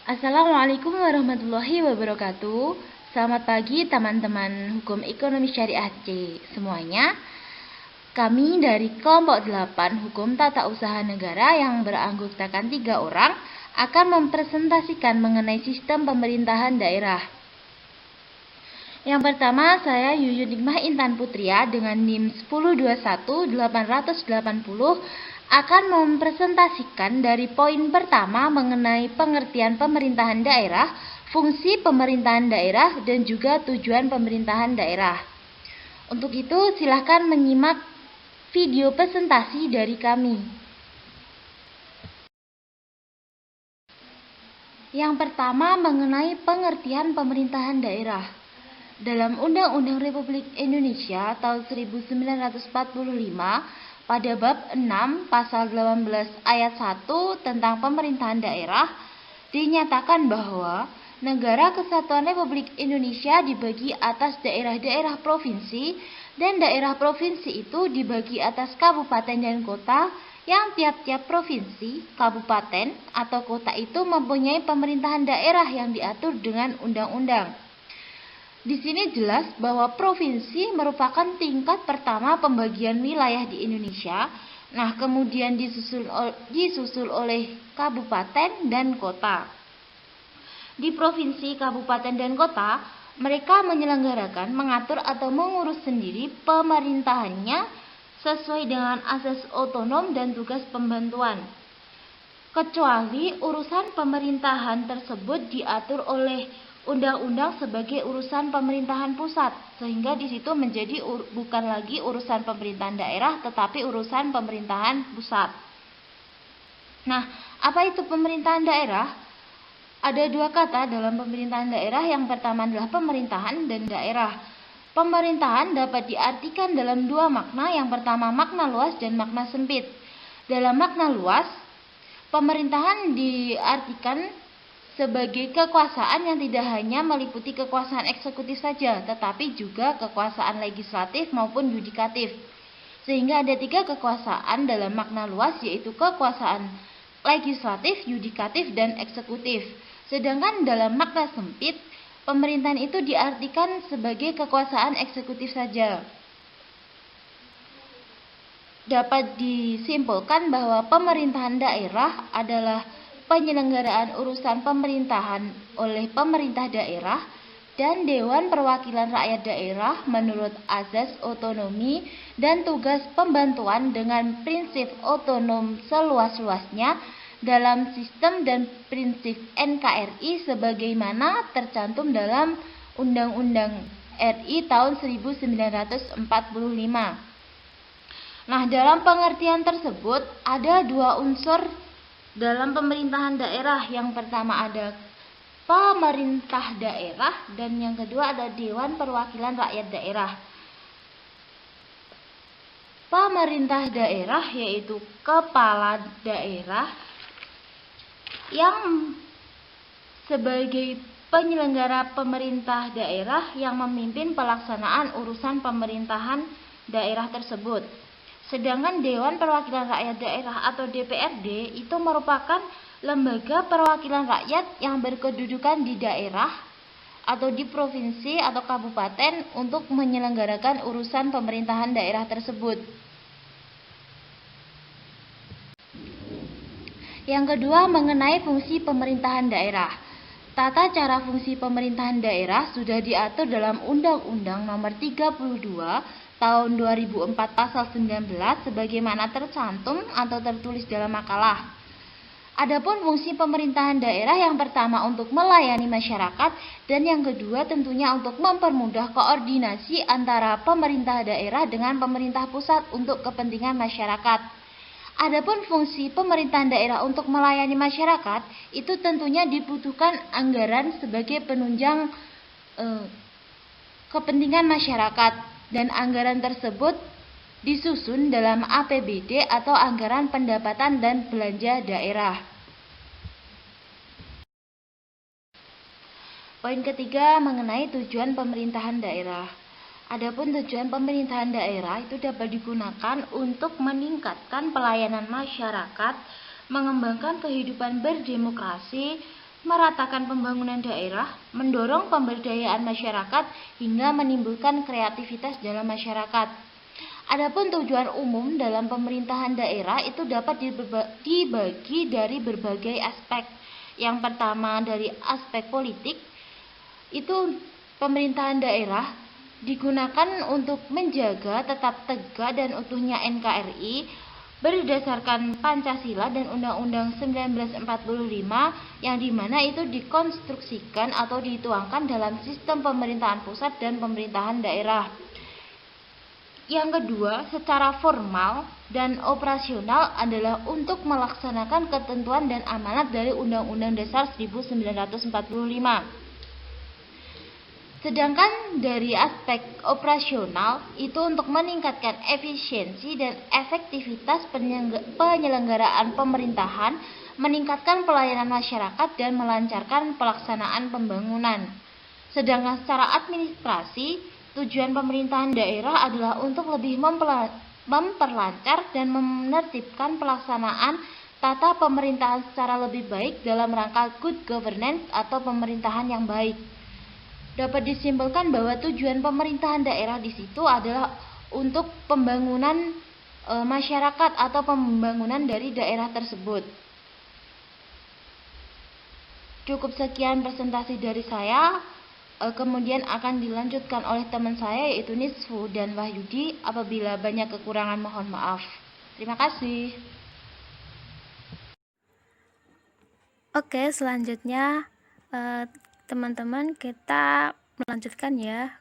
Assalamualaikum warahmatullahi wabarakatuh. Selamat pagi teman-teman Hukum Ekonomi Syariah C semuanya. Kami dari kelompok 8 Hukum Tata Usaha Negara yang beranggotakan 3 orang akan mempresentasikan mengenai sistem pemerintahan daerah. Yang pertama, saya Yuyun Nikmah Intan Putria dengan NIM 1021880 akan mempresentasikan dari poin pertama mengenai pengertian pemerintahan daerah, fungsi pemerintahan daerah, dan juga tujuan pemerintahan daerah. Untuk itu, silakan menyimak video presentasi dari kami. Yang pertama mengenai pengertian pemerintahan daerah. Dalam Undang-Undang Republik Indonesia tahun 1945 pada bab 6 pasal 18 ayat 1 tentang pemerintahan daerah dinyatakan bahwa Negara Kesatuan Republik Indonesia dibagi atas daerah-daerah provinsi dan daerah provinsi itu dibagi atas kabupaten dan kota yang tiap-tiap provinsi, kabupaten, atau kota itu mempunyai pemerintahan daerah yang diatur dengan undang-undang. Di sini jelas bahwa provinsi merupakan tingkat pertama pembagian wilayah di Indonesia. Nah, kemudian disusul oleh kabupaten dan kota. Di provinsi, kabupaten, dan kota, mereka menyelenggarakan, mengatur atau mengurus sendiri pemerintahannya sesuai dengan asas otonom dan tugas pembantuan. Kecuali urusan pemerintahan tersebut diatur oleh undang-undang sebagai urusan pemerintahan pusat, sehingga di situ menjadi bukan lagi urusan pemerintahan daerah, tetapi urusan pemerintahan pusat. Nah, apa itu pemerintahan daerah? Ada dua kata dalam pemerintahan daerah. Yang pertama adalah pemerintahan dan daerah. Pemerintahan dapat diartikan dalam dua makna. Yang pertama makna luas dan makna sempit. Dalam makna luas, pemerintahan diartikan sebagai kekuasaan yang tidak hanya meliputi kekuasaan eksekutif saja, tetapi juga kekuasaan legislatif maupun yudikatif. Sehingga ada 3 kekuasaan dalam makna luas, yaitu kekuasaan legislatif, yudikatif, dan eksekutif. Sedangkan dalam makna sempit, pemerintahan itu diartikan sebagai kekuasaan eksekutif saja. Dapat disimpulkan bahwa pemerintahan daerah adalah penyelenggaraan urusan pemerintahan oleh pemerintah daerah dan Dewan Perwakilan Rakyat Daerah menurut azas otonomi dan tugas pembantuan dengan prinsip otonom seluas-luasnya dalam sistem dan prinsip NKRI sebagaimana tercantum dalam Undang-Undang RI tahun 1945. Nah, dalam pengertian tersebut ada 2 unsur dalam pemerintahan daerah. Yang pertama ada pemerintah daerah dan yang kedua ada Dewan Perwakilan Rakyat Daerah. Pemerintah daerah yaitu kepala daerah yang sebagai penyelenggara pemerintah daerah yang memimpin pelaksanaan urusan pemerintahan daerah tersebut. Sedangkan Dewan Perwakilan Rakyat Daerah atau DPRD itu merupakan lembaga perwakilan rakyat yang berkedudukan di daerah atau di provinsi atau kabupaten untuk menyelenggarakan urusan pemerintahan daerah tersebut. Yang kedua mengenai fungsi pemerintahan daerah. Tata cara fungsi pemerintahan daerah sudah diatur dalam Undang-Undang Nomor 32 Tahun 2004 Pasal 19 sebagaimana tercantum atau tertulis dalam makalah. Adapun fungsi pemerintahan daerah yang pertama untuk melayani masyarakat dan yang kedua tentunya untuk mempermudah koordinasi antara pemerintah daerah dengan pemerintah pusat untuk kepentingan masyarakat. Adapun fungsi pemerintahan daerah untuk melayani masyarakat itu tentunya dibutuhkan anggaran sebagai penunjang kepentingan masyarakat. Dan anggaran tersebut disusun dalam APBD atau anggaran pendapatan dan belanja daerah. Poin ketiga mengenai tujuan pemerintahan daerah. Adapun tujuan pemerintahan daerah itu dapat digunakan untuk meningkatkan pelayanan masyarakat, mengembangkan kehidupan berdemokrasi, meratakan pembangunan daerah, mendorong pemberdayaan masyarakat, hingga menimbulkan kreativitas dalam masyarakat. Adapun tujuan umum dalam pemerintahan daerah itu dapat dibagi dari berbagai aspek. Yang pertama dari aspek politik, itu pemerintahan daerah digunakan untuk menjaga tetap tegak dan utuhnya NKRI berdasarkan Pancasila dan Undang-Undang 1945, yang dimana itu dikonstruksikan atau dituangkan dalam sistem pemerintahan pusat dan pemerintahan daerah. Yang kedua, secara formal dan operasional adalah untuk melaksanakan ketentuan dan amanat dari Undang-Undang Dasar 1945. Sedangkan dari aspek operasional itu untuk meningkatkan efisiensi dan efektivitas penyelenggaraan pemerintahan, meningkatkan pelayanan masyarakat dan melancarkan pelaksanaan pembangunan. Sedangkan secara administrasi, tujuan pemerintahan daerah adalah untuk lebih memperlancar dan menertibkan pelaksanaan tata pemerintahan secara lebih baik dalam rangka good governance atau pemerintahan yang baik. Dapat disimpulkan bahwa tujuan pemerintahan daerah di situ adalah untuk pembangunan masyarakat atau pembangunan dari daerah tersebut. Cukup sekian presentasi dari saya. Kemudian akan dilanjutkan oleh teman saya yaitu Nisfu dan Wahyudi. Apabila banyak kekurangan mohon maaf. Terima kasih. Oke, selanjutnya teman-teman kita melanjutkan ya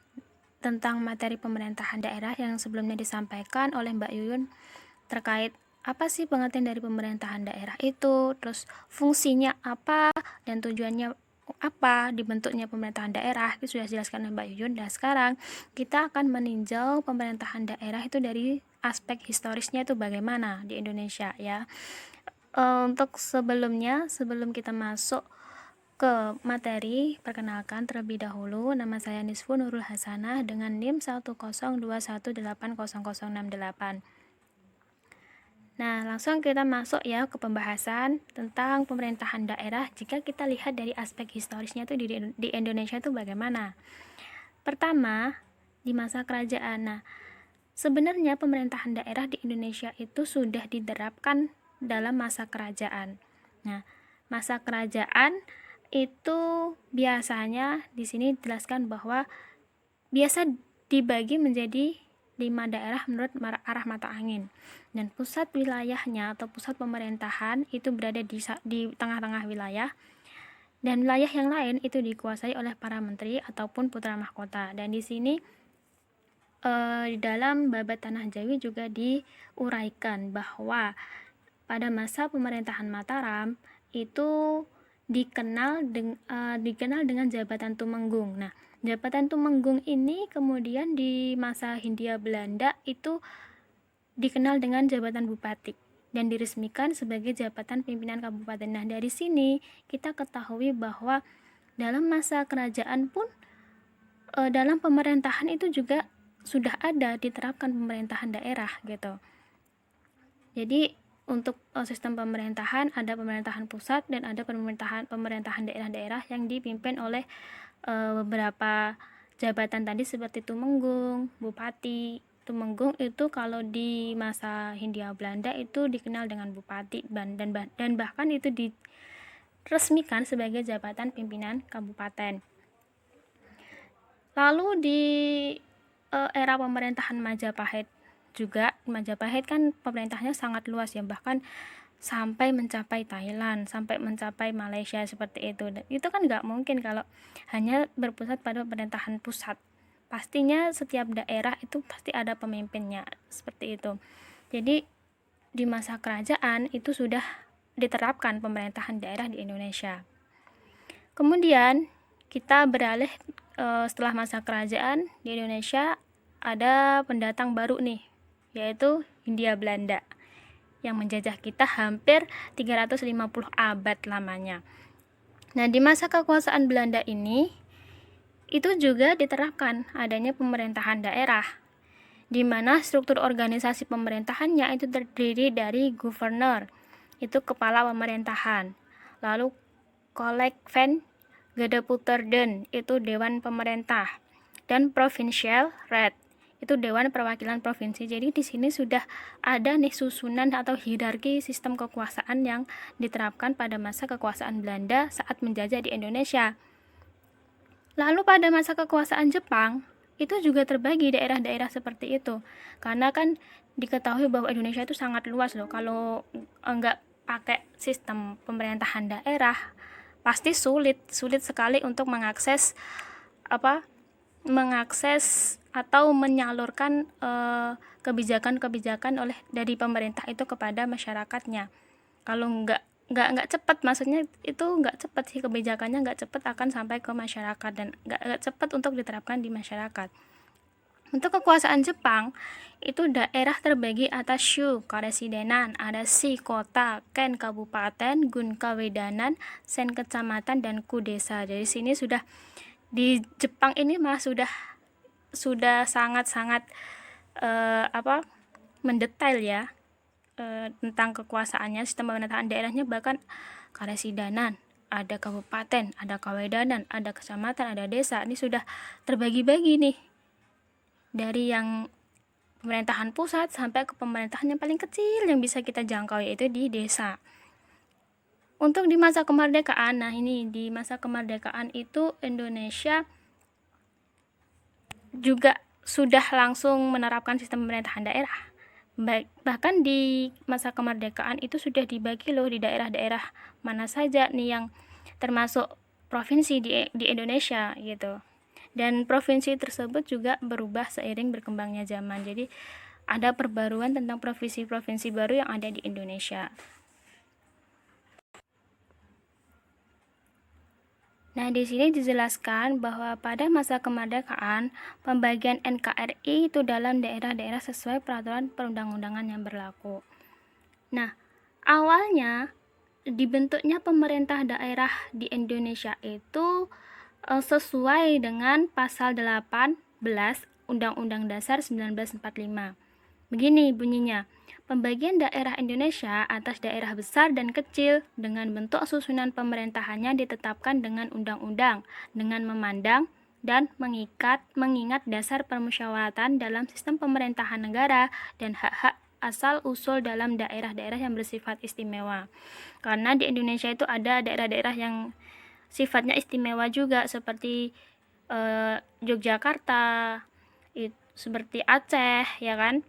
tentang materi pemerintahan daerah yang sebelumnya disampaikan oleh Mbak Yuyun terkait apa sih pengertian dari pemerintahan daerah itu, terus fungsinya apa dan tujuannya apa dibentuknya pemerintahan daerah, itu sudah dijelaskan oleh Mbak Yuyun. Dan sekarang kita akan meninjau pemerintahan daerah itu dari aspek historisnya itu bagaimana di Indonesia ya. Untuk sebelum kita masuk ke materi, perkenalkan terlebih dahulu, nama saya Nisfu Nurul Hasanah dengan NIM 10218006068. Nah, langsung kita masuk ya ke pembahasan tentang pemerintahan daerah. Jika kita lihat dari aspek historisnya itu di Indonesia itu bagaimana? Pertama, di masa kerajaan. Nah, sebenarnya pemerintahan daerah di Indonesia itu sudah diterapkan dalam masa kerajaan. Nah, masa kerajaan itu biasanya di sini dijelaskan bahwa biasa dibagi menjadi 5 daerah menurut arah mata angin, dan pusat wilayahnya atau pusat pemerintahan itu berada di tengah-tengah wilayah, dan wilayah yang lain itu dikuasai oleh para menteri ataupun putra mahkota. Dan di sini di dalam Babat Tanah Jawi juga diuraikan bahwa pada masa pemerintahan Mataram itu dikenal dengan jabatan Tumenggung. Nah, jabatan Tumenggung ini kemudian di masa Hindia Belanda itu dikenal dengan jabatan Bupati dan diresmikan sebagai jabatan pimpinan kabupaten. Nah, dari sini kita ketahui bahwa dalam masa kerajaan pun dalam pemerintahan itu juga sudah ada diterapkan pemerintahan daerah gitu. Jadi untuk sistem pemerintahan ada pemerintahan pusat dan ada pemerintahan daerah-daerah yang dipimpin oleh beberapa jabatan tadi seperti Tumenggung, Bupati. Tumenggung itu kalau di masa Hindia Belanda itu dikenal dengan Bupati dan bahkan itu diresmikan sebagai jabatan pimpinan kabupaten. Lalu di era pemerintahan Majapahit juga, Majapahit kan pemerintahnya sangat luas ya, bahkan sampai mencapai Thailand, sampai mencapai Malaysia seperti itu. Dan itu kan nggak mungkin kalau hanya berpusat pada pemerintahan pusat. Pastinya setiap daerah itu pasti ada pemimpinnya seperti itu. Jadi di masa kerajaan itu sudah diterapkan pemerintahan daerah di Indonesia. Kemudian kita beralih setelah masa kerajaan di Indonesia ada pendatang baru nih, yaitu Hindia Belanda yang menjajah kita hampir 350 abad lamanya. Nah, di masa kekuasaan Belanda ini itu juga diterapkan adanya pemerintahan daerah, di mana struktur organisasi pemerintahannya itu terdiri dari gubernur, itu kepala pemerintahan. Lalu College Gedeputerden itu Dewan Pemerintah, dan Provincial Raad itu Dewan Perwakilan Provinsi. Jadi di sini sudah ada nih susunan atau hierarki sistem kekuasaan yang diterapkan pada masa kekuasaan Belanda saat menjajah di Indonesia. Lalu pada masa kekuasaan Jepang itu juga terbagi daerah-daerah seperti itu. Karena kan diketahui bahwa Indonesia itu sangat luas loh. Kalau enggak pakai sistem pemerintahan daerah, pasti sulit sekali untuk mengakses atau menyalurkan kebijakan-kebijakan dari pemerintah itu kepada masyarakatnya. Kalau nggak cepat, maksudnya itu nggak cepat sih, kebijakannya nggak cepat akan sampai ke masyarakat dan nggak cepat untuk diterapkan di masyarakat. Untuk kekuasaan Jepang itu daerah terbagi atas shu karesidenan, ada shi kota, ken kabupaten, gun kawedanan, sen kecamatan, dan ku desa. Jadi sini sudah di Jepang ini mah sudah sangat-sangat mendetail ya tentang kekuasaannya, sistem pemerintahan daerahnya, bahkan karesidanan, ada kabupaten, ada kawedanan, ada kecamatan, ada desa. Ini sudah terbagi-bagi nih dari yang pemerintahan pusat sampai ke pemerintahan yang paling kecil yang bisa kita jangkau, yaitu di desa. Untuk di masa kemerdekaan, nah ini di masa kemerdekaan itu Indonesia juga sudah langsung menerapkan sistem pemerintahan daerah. Bahkan di masa kemerdekaan itu sudah dibagi loh di daerah-daerah mana saja nih yang termasuk provinsi di Indonesia gitu. Dan provinsi tersebut juga berubah seiring berkembangnya zaman. Jadi ada perbaruan tentang provinsi-provinsi baru yang ada di Indonesia. Nah, di sini dijelaskan bahwa pada masa kemerdekaan, pembagian NKRI itu dalam daerah-daerah sesuai peraturan perundang-undangan yang berlaku. Nah, awalnya dibentuknya pemerintah daerah di Indonesia itu sesuai dengan pasal 18 Undang-Undang Dasar 1945. Begini bunyinya: pembagian daerah Indonesia atas daerah besar dan kecil dengan bentuk susunan pemerintahannya ditetapkan dengan undang-undang dengan memandang dan mengingat dasar permusyawaratan dalam sistem pemerintahan negara dan hak-hak asal-usul dalam daerah-daerah yang bersifat istimewa. Karena di Indonesia itu ada daerah-daerah yang sifatnya istimewa juga, seperti Yogyakarta, seperti Aceh, ya kan?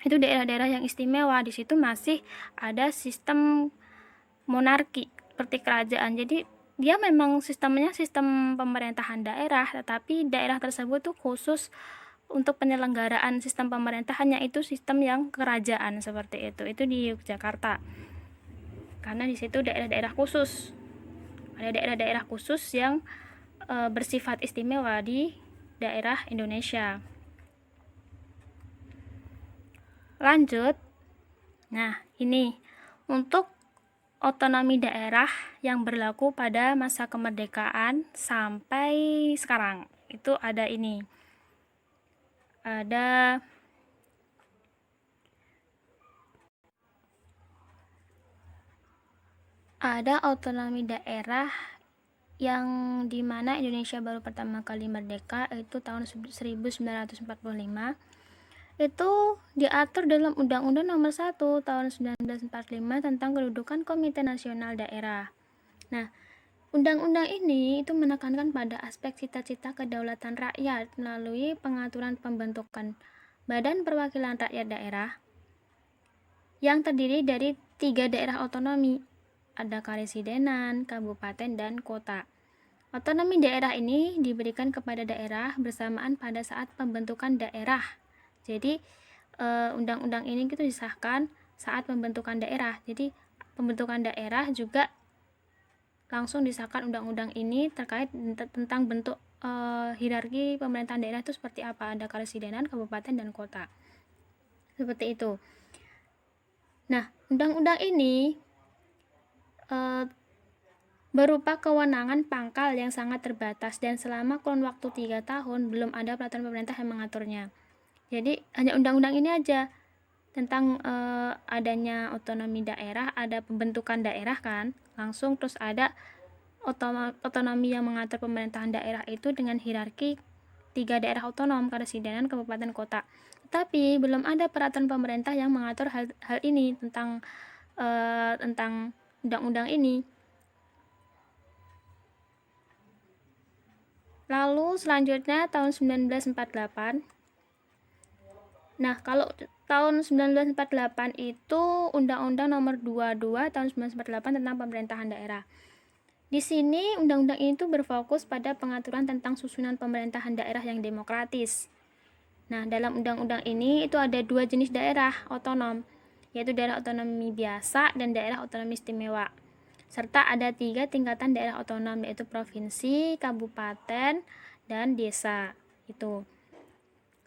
Itu daerah-daerah yang istimewa. Di situ masih ada sistem monarki seperti kerajaan. Jadi dia memang sistemnya sistem pemerintahan daerah, tetapi daerah tersebut tuh khusus untuk penyelenggaraan sistem pemerintahannya itu sistem yang kerajaan seperti itu. Itu di Yogyakarta. Karena di situ daerah-daerah khusus. Ada daerah-daerah khusus yang bersifat istimewa di daerah Indonesia. Lanjut. Nah, ini untuk otonomi daerah yang berlaku pada masa kemerdekaan sampai sekarang. Itu ada ini. Ada otonomi daerah yang dimana Indonesia baru pertama kali merdeka, itu tahun 1945. Itu diatur dalam Undang-Undang Nomor 1 tahun 1945 tentang kedudukan Komite Nasional Daerah. Nah, undang-undang ini itu menekankan pada aspek cita-cita kedaulatan rakyat melalui pengaturan pembentukan Badan Perwakilan Rakyat Daerah yang terdiri dari 3 daerah otonomi, ada karesidenan, kabupaten, dan kota. Otonomi daerah ini diberikan kepada daerah bersamaan pada saat pembentukan daerah. Jadi undang-undang ini itu disahkan saat pembentukan daerah. Jadi pembentukan daerah juga langsung disahkan undang-undang ini terkait tentang bentuk hierarki pemerintahan daerah itu seperti apa. Ada karesidenan, kabupaten, dan kota. Seperti itu. Nah, undang-undang ini berupa kewenangan pangkal yang sangat terbatas dan selama kurun waktu 3 tahun belum ada peraturan pemerintah yang mengaturnya. Jadi hanya undang-undang ini aja tentang adanya otonomi daerah, ada pembentukan daerah kan, langsung terus ada otonomi yang mengatur pemerintahan daerah itu dengan hierarki 3 daerah otonom, karesidenan, kabupaten, kota. Tetapi belum ada peraturan pemerintah yang mengatur hal ini tentang undang-undang ini. Lalu selanjutnya tahun 1948. Nah, kalau tahun 1948 itu Undang-Undang Nomor 22 tahun 1948 tentang pemerintahan daerah. Di sini undang-undang ini tuh berfokus pada pengaturan tentang susunan pemerintahan daerah yang demokratis. Nah, dalam undang-undang ini itu ada 2 jenis daerah otonom, yaitu daerah otonomi biasa dan daerah otonomi istimewa. Serta ada 3 tingkatan daerah otonom, yaitu provinsi, kabupaten, dan desa. Itu.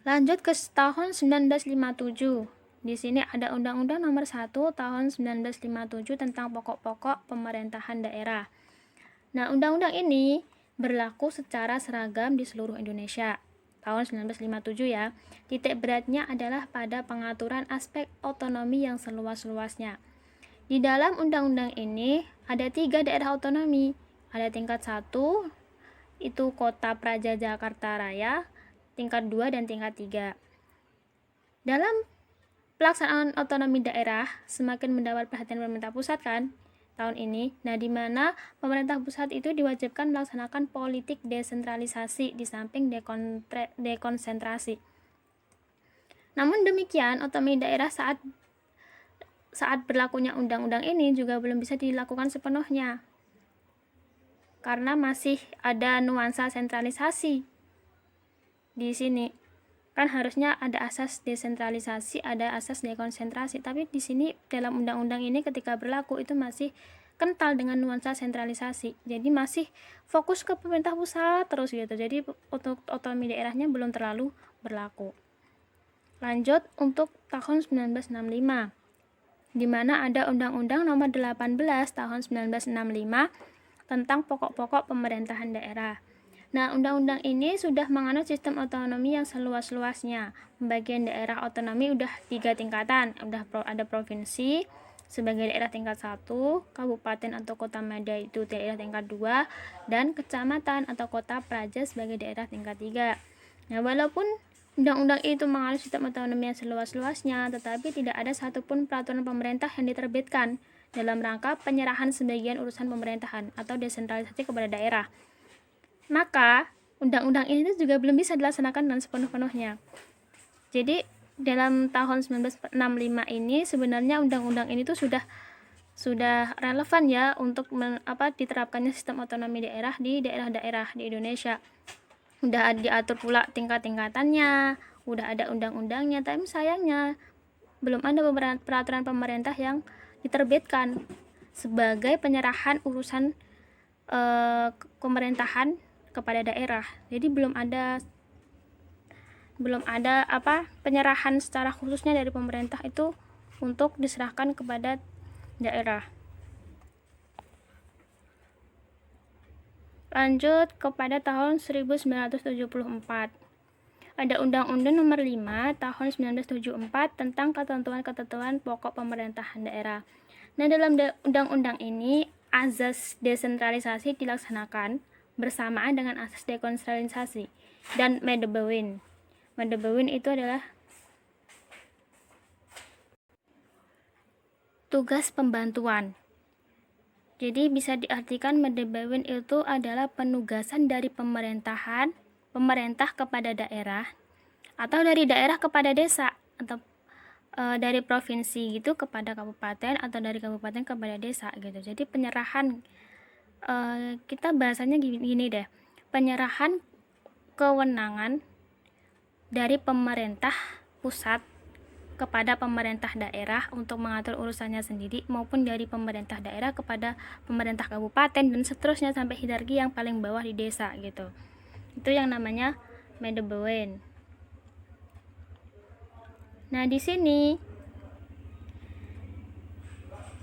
Lanjut ke tahun 1957. Di sini ada Undang-Undang Nomor 1 tahun 1957 tentang pokok-pokok pemerintahan daerah. Nah, undang-undang ini berlaku secara seragam di seluruh Indonesia. Tahun 1957 ya. Titik beratnya adalah pada pengaturan aspek otonomi yang seluas-luasnya. Di dalam undang-undang ini ada 3 daerah otonomi. Ada tingkat 1, itu Kota Praja Jakarta Raya, tingkat 2 dan tingkat 3. Dalam pelaksanaan otonomi daerah semakin mendapat perhatian pemerintah pusat kan tahun ini. Nah, di mana pemerintah pusat itu diwajibkan melaksanakan politik desentralisasi di samping dekonsentrasi. Namun demikian, otonomi daerah saat berlakunya undang-undang ini juga belum bisa dilakukan sepenuhnya. Karena masih ada nuansa sentralisasi di sini. Kan harusnya ada asas desentralisasi, ada asas dekonsentrasi, tapi di sini dalam undang-undang ini ketika berlaku itu masih kental dengan nuansa sentralisasi. Jadi masih fokus ke pemerintah pusat terus gitu. Jadi untuk otonomi daerahnya belum terlalu berlaku. Lanjut untuk tahun 1965. Di mana ada Undang-Undang Nomor 18 tahun 1965 tentang pokok-pokok pemerintahan daerah. Nah, undang-undang ini sudah menganut sistem otonomi yang seluas-luasnya. Pembagian daerah otonomi udah 3 tingkatan. Udah ada provinsi sebagai daerah tingkat 1, kabupaten atau kota madya itu daerah tingkat 2, dan kecamatan atau kota praja sebagai daerah tingkat 3. Nah, walaupun undang-undang itu menganut sistem otonomi yang seluas-luasnya, tetapi tidak ada satupun peraturan pemerintah yang diterbitkan dalam rangka penyerahan sebagian urusan pemerintahan atau desentralisasi kepada daerah. Maka, undang-undang ini juga belum bisa dilaksanakan dengan sepenuh-penuhnya. Jadi, dalam tahun 1965 ini sebenarnya undang-undang ini tuh sudah relevan ya untuk diterapkannya sistem otonomi daerah di daerah-daerah di Indonesia. Udah diatur pula tingkat-tingkatannya, udah ada undang-undangnya, tapi sayangnya belum ada peraturan pemerintah yang diterbitkan sebagai penyerahan urusan pemerintahan kepada daerah. Jadi belum ada penyerahan secara khususnya dari pemerintah itu untuk diserahkan kepada daerah. Lanjut kepada tahun 1974. Ada Undang-Undang Nomor 5 tahun 1974 tentang ketentuan-ketentuan pokok pemerintahan daerah. Nah, dalam undang-undang ini azas desentralisasi dilaksanakan bersamaan dengan asas dekonsentralisasi dan Medebewin. Medebewin itu adalah tugas pembantuan. Jadi bisa diartikan Medebewin itu adalah penugasan dari pemerintah kepada daerah, atau dari daerah kepada desa, atau dari provinsi gitu kepada kabupaten, atau dari kabupaten kepada desa gitu. Jadi penyerahan kita bahasanya gini deh, penyerahan kewenangan dari pemerintah pusat kepada pemerintah daerah untuk mengatur urusannya sendiri, maupun dari pemerintah daerah kepada pemerintah kabupaten, dan seterusnya sampai hierarki yang paling bawah di desa gitu. Itu yang namanya Medebewin. Nah, di sini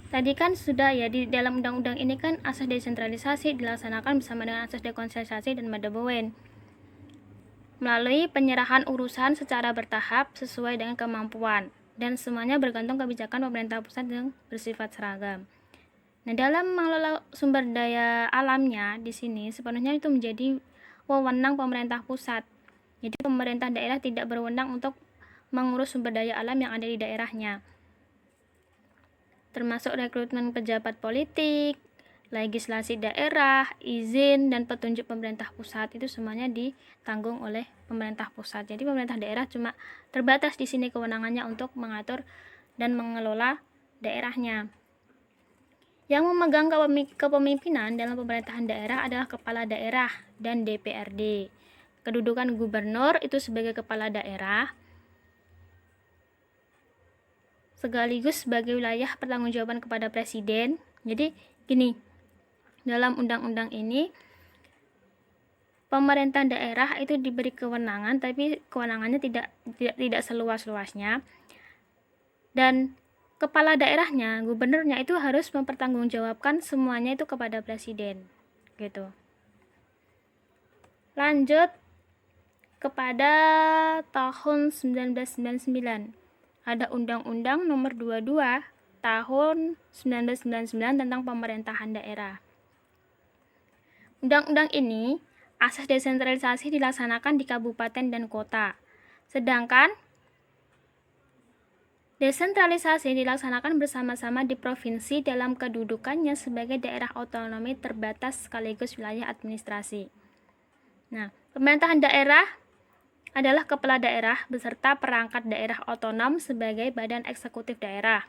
tadi kan sudah ya, di dalam undang-undang ini kan asas desentralisasi dilaksanakan bersama dengan asas dekonsentrasi dan Medebewin melalui penyerahan urusan secara bertahap sesuai dengan kemampuan, dan semuanya bergantung kebijakan pemerintah pusat yang bersifat seragam. Nah, dalam mengelola sumber daya alamnya di sini sepenuhnya itu menjadi wewenang pemerintah pusat. Jadi pemerintah daerah tidak berwenang untuk mengurus sumber daya alam yang ada di daerahnya, termasuk rekrutmen pejabat politik, legislasi daerah, izin, dan petunjuk pemerintah pusat. Itu semuanya ditanggung oleh pemerintah pusat. Jadi pemerintah daerah cuma terbatas di sini kewenangannya untuk mengatur dan mengelola daerahnya. Yang memegang kepemimpinan dalam pemerintahan daerah adalah kepala daerah dan DPRD. Kedudukan gubernur itu sebagai kepala daerah sekaligus sebagai wilayah pertanggungjawaban kepada presiden. Jadi gini, dalam undang-undang ini pemerintah daerah itu diberi kewenangan, tapi kewenangannya tidak seluas-luasnya. Dan kepala daerahnya, gubernurnya itu harus mempertanggungjawabkan semuanya itu kepada presiden, gitu. Lanjut kepada tahun 1999. Ada Undang-Undang Nomor 22 tahun 1999 tentang pemerintahan daerah. Undang-undang ini asas desentralisasi dilaksanakan di kabupaten dan kota. Sedangkan desentralisasi dilaksanakan bersama-sama di provinsi dalam kedudukannya sebagai daerah otonomi terbatas sekaligus wilayah administrasi. Nah, pemerintahan daerah adalah kepala daerah beserta perangkat daerah otonom sebagai badan eksekutif daerah.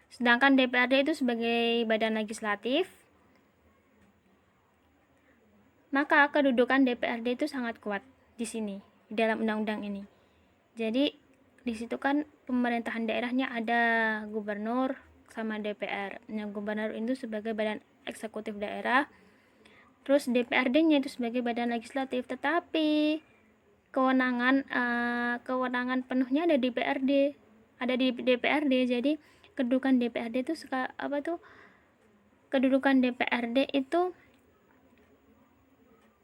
Sedangkan DPRD itu sebagai badan legislatif. Maka kedudukan DPRD itu sangat kuat di sini, di dalam undang-undang ini. Jadi di situ kan pemerintahan daerahnya ada gubernur sama DPR. Nah, gubernur itu sebagai badan eksekutif daerah, terus DPRD-nya itu sebagai badan legislatif, tetapi kewenangan penuhnya ada di DPRD. Jadi kedudukan DPRD itu kedudukan DPRD itu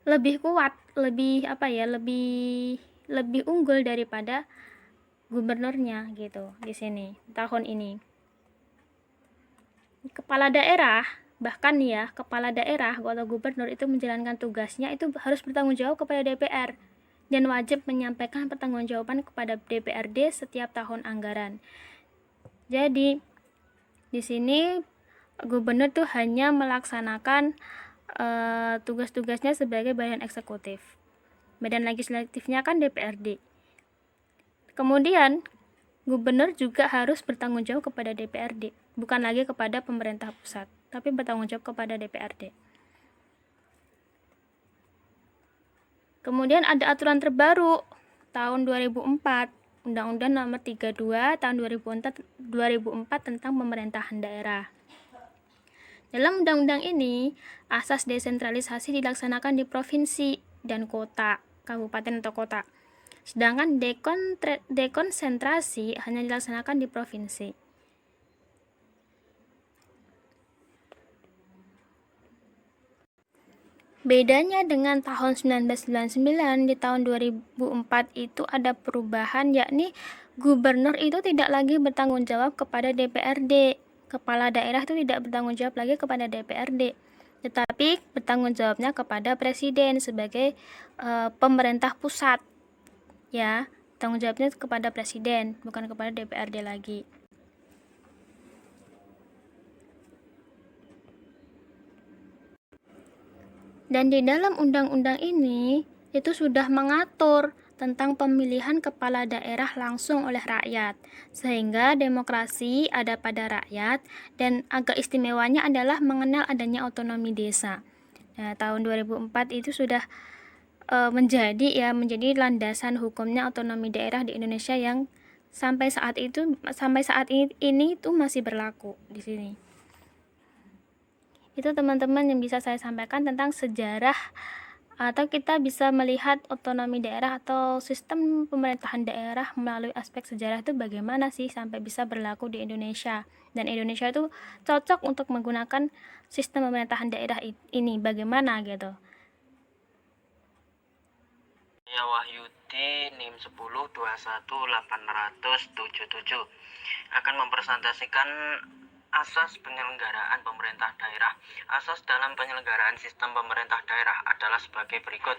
lebih kuat, lebih unggul daripada gubernurnya gitu di sini tahun ini. Kepala daerah kepala daerah atau gubernur itu menjalankan tugasnya itu harus bertanggung jawab kepada DPR dan wajib menyampaikan pertanggungjawaban kepada DPRD setiap tahun anggaran. Jadi di sini gubernur tuh hanya melaksanakan tugas-tugasnya sebagai badan eksekutif. Badan legislatifnya kan DPRD. Kemudian gubernur juga harus bertanggung jawab kepada DPRD, bukan lagi kepada pemerintah pusat, tapi bertanggung jawab kepada DPRD. Kemudian ada aturan terbaru tahun 2004, Undang-Undang Nomor 32 tahun 2004 tentang pemerintahan daerah. Dalam undang-undang ini, asas desentralisasi dilaksanakan di provinsi dan kota, kabupaten atau kota. Sedangkan dekonsentrasi hanya dilaksanakan di provinsi. Bedanya dengan tahun 1999, di tahun 2004 itu ada perubahan, yakni gubernur itu tidak lagi bertanggung jawab kepada DPRD. Kepala daerah itu tidak bertanggung jawab lagi kepada DPRD, tetapi bertanggung jawabnya kepada presiden sebagai pemerintah pusat. Ya, tanggung jawabnya kepada presiden, bukan kepada DPRD lagi. Dan di dalam undang-undang ini itu sudah mengatur tentang pemilihan kepala daerah langsung oleh rakyat, sehingga demokrasi ada pada rakyat dan agak istimewanya adalah mengenal adanya otonomi desa. Nah, tahun 2004 itu sudah menjadi landasan hukumnya otonomi daerah di Indonesia yang sampai saat ini itu masih berlaku di sini. Itu teman-teman yang bisa saya sampaikan tentang sejarah, atau kita bisa melihat otonomi daerah atau sistem pemerintahan daerah melalui aspek sejarah itu bagaimana sih sampai bisa berlaku di Indonesia, dan Indonesia itu cocok untuk menggunakan sistem pemerintahan daerah ini bagaimana gitu. Ya, Wahyudi NIM 10218877 akan mempresentasikan Asas penyelenggaraan pemerintah daerah. Asas dalam penyelenggaraan sistem pemerintah daerah adalah sebagai berikut.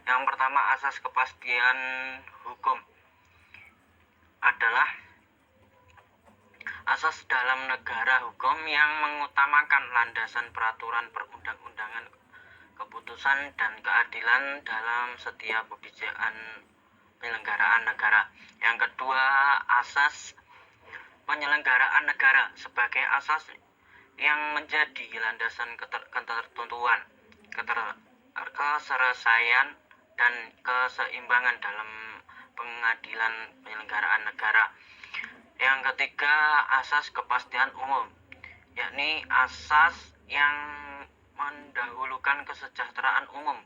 Yang pertama, asas kepastian hukum adalah asas dalam negara hukum yang mengutamakan landasan peraturan perundang-undangan, keputusan, dan keadilan dalam setiap kebijakan penyelenggaraan negara. Yang kedua, asas penyelenggaraan negara sebagai asas yang menjadi landasan ketertentuan, keselesaian, dan keseimbangan dalam pengadilan penyelenggaraan negara. Yang ketiga, asas kepastian umum, yakni asas yang mendahulukan kesejahteraan umum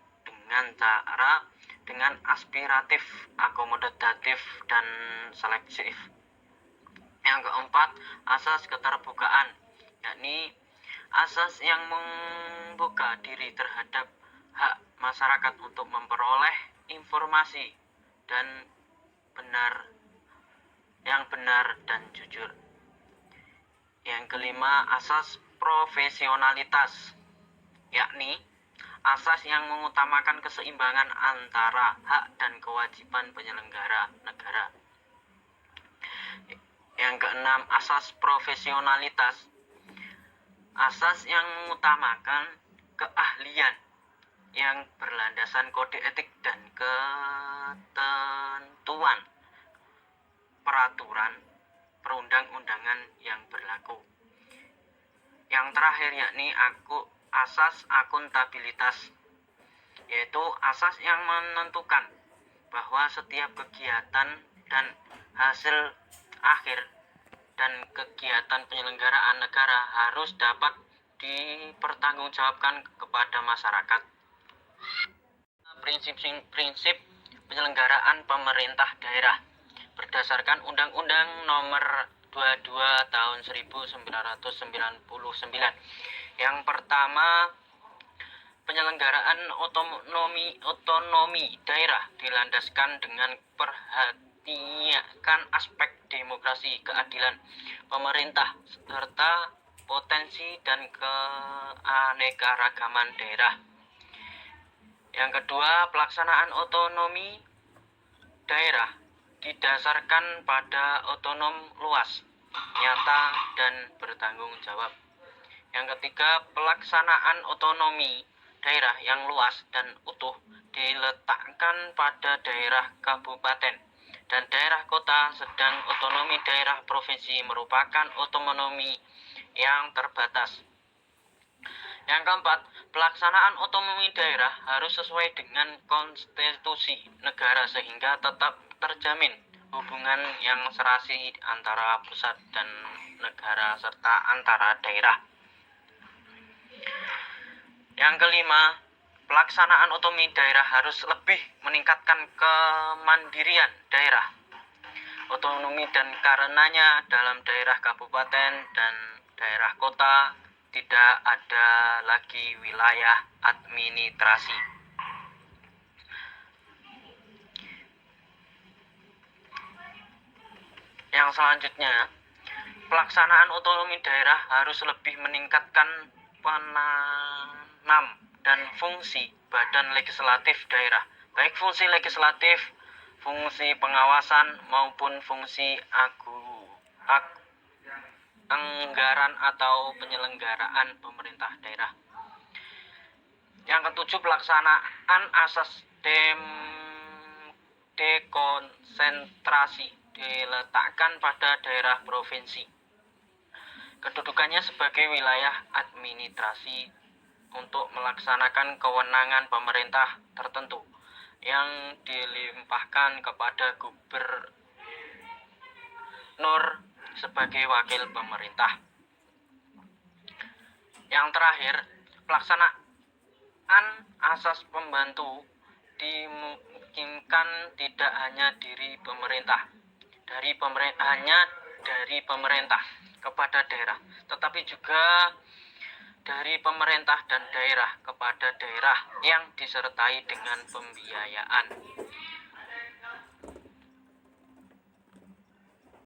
dengan aspiratif, akomodatif, dan selektif. Yang keempat, asas keterbukaan, yakni asas yang membuka diri terhadap hak masyarakat untuk memperoleh informasi dan yang benar dan jujur. Yang kelima, asas profesionalitas, yakni asas yang mengutamakan keseimbangan antara hak dan kewajiban penyelenggara negara. Yang keenam, asas profesionalitas, asas yang mengutamakan keahlian yang berlandasan kode etik dan ketentuan peraturan perundang-undangan yang berlaku. Yang terakhir, yakni asas akuntabilitas, yaitu asas yang menentukan bahwa setiap kegiatan dan hasil akhir dan kegiatan penyelenggaraan negara harus dapat dipertanggungjawabkan kepada masyarakat. Prinsip penyelenggaraan pemerintah daerah berdasarkan Undang-Undang Nomor 22 Tahun 1999. Yang pertama, penyelenggaraan otonomi daerah dilandaskan dengan perhatikan aspek demokrasi, keadilan pemerintah, serta potensi dan keanekaragaman daerah. Yang kedua, pelaksanaan otonomi daerah didasarkan pada otonom luas, nyata, dan bertanggung jawab. Yang ketiga, pelaksanaan otonomi daerah yang luas dan utuh diletakkan pada daerah kabupaten dan daerah kota, sedang otonomi daerah provinsi merupakan otonomi yang terbatas. Yang keempat, pelaksanaan otonomi daerah harus sesuai dengan konstitusi negara sehingga tetap terjamin hubungan yang serasi antara pusat dan negara serta antara daerah. Yang kelima, pelaksanaan otonomi daerah harus lebih meningkatkan kemandirian daerah otonomi, dan karenanya dalam daerah kabupaten dan daerah kota tidak ada lagi wilayah administrasi. Yang selanjutnya, pelaksanaan otonomi daerah harus lebih meningkatkan peran dan fungsi badan legislatif daerah, baik fungsi legislatif, fungsi pengawasan, maupun fungsi anggaran atau penyelenggaraan pemerintah daerah. Yang ketujuh, pelaksanaan asas dekonsentrasi diletakkan pada daerah provinsi. Kedudukannya sebagai wilayah administrasi untuk melaksanakan kewenangan pemerintah tertentu yang dilimpahkan kepada gubernur sebagai wakil pemerintah. Yang terakhir, pelaksanaan asas pembantu dimungkinkan tidak hanya dari pemerintah kepada daerah, tetapi juga dari pemerintah dan daerah kepada daerah yang disertai dengan pembiayaan.